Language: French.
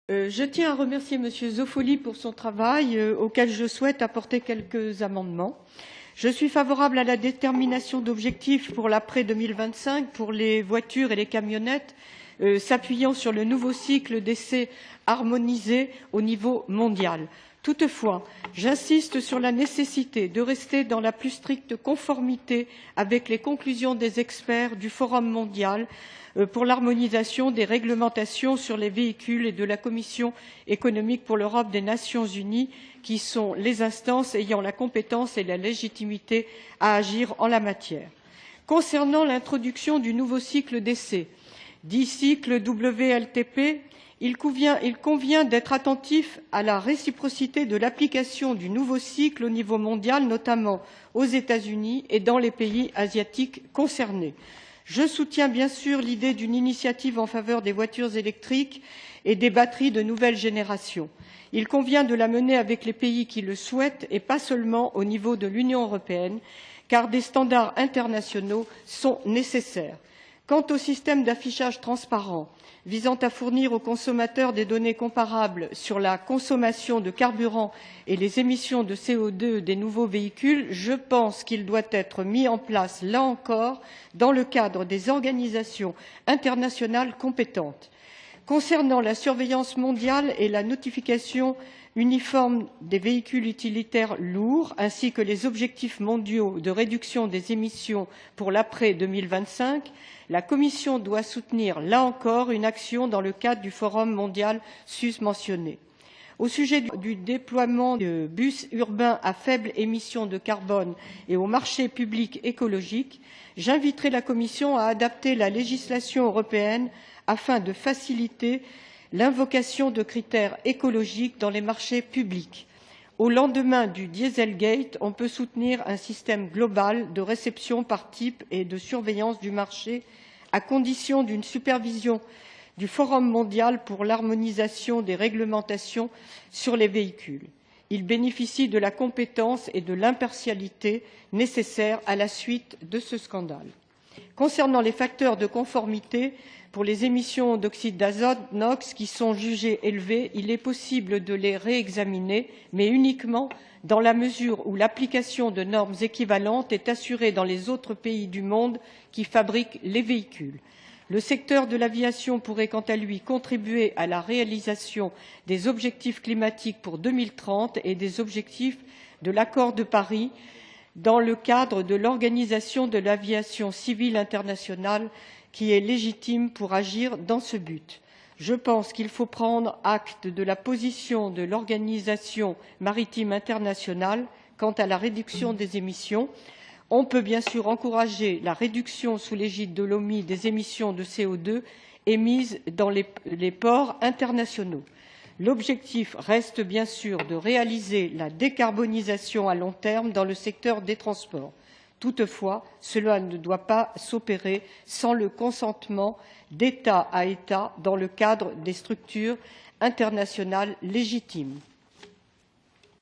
Je tiens à remercier M. Zoffoli pour son travail, auquel je souhaite apporter quelques amendements. Je suis favorable à la détermination d'objectifs pour l'après 2025 pour les voitures et les camionnettes, s'appuyant sur le nouveau cycle d'essai harmonisé au niveau mondial. Toutefois, j'insiste sur la nécessité de rester dans la plus stricte conformité avec les conclusions des experts du Forum mondial pour l'harmonisation des réglementations sur les véhicules et de la Commission économique pour l'Europe des Nations unies, qui sont les instances ayant la compétence et la légitimité à agir en la matière. Concernant l'introduction du nouveau cycle d'essai, dit cycle WLTP, il convient d'être attentif à la réciprocité de l'application du nouveau cycle au niveau mondial, notamment aux États-Unis et dans les pays asiatiques concernés. Je soutiens bien sûr l'idée d'une initiative en faveur des voitures électriques et des batteries de nouvelle génération. Il convient de la mener avec les pays qui le souhaitent et pas seulement au niveau de l'Union européenne, car des standards internationaux sont nécessaires. Quant au système d'affichage transparent visant à fournir aux consommateurs des données comparables sur la consommation de carburant et les émissions de CO2 des nouveaux véhicules, je pense qu'il doit être mis en place, là encore, dans le cadre des organisations internationales compétentes. Concernant la surveillance mondiale et la notification uniforme des véhicules utilitaires lourds, ainsi que les objectifs mondiaux de réduction des émissions pour l'après 2025, la Commission doit soutenir, là encore, une action dans le cadre du Forum mondial susmentionné. Au sujet du déploiement de bus urbains à faible émission de carbone et au marché public écologique, j'inviterai la Commission à adapter la législation européenne afin de faciliter l'invocation de critères écologiques dans les marchés publics. Au lendemain du Dieselgate, on peut soutenir un système global de réception par type et de surveillance du marché, à condition d'une supervision du Forum mondial pour l'harmonisation des réglementations sur les véhicules. Il bénéficie de la compétence et de l'impartialité nécessaires à la suite de ce scandale. Concernant les facteurs de conformité pour les émissions d'oxyde d'azote, NOx, qui sont jugés élevés, il est possible de les réexaminer, mais uniquement dans la mesure où l'application de normes équivalentes est assurée dans les autres pays du monde qui fabriquent les véhicules. Le secteur de l'aviation pourrait quant à lui contribuer à la réalisation des objectifs climatiques pour 2030 et des objectifs de l'accord de Paris dans le cadre de l'Organisation de l'aviation civile internationale, qui est légitime pour agir dans ce but. Je pense qu'il faut prendre acte de la position de l'Organisation maritime internationale quant à la réduction des émissions. On peut bien sûr encourager la réduction sous l'égide de l'OMI des émissions de CO2 émises dans les ports internationaux. L'objectif reste bien sûr de réaliser la décarbonisation à long terme dans le secteur des transports. Toutefois, cela ne doit pas s'opérer sans le consentement d'État à État dans le cadre des structures internationales légitimes.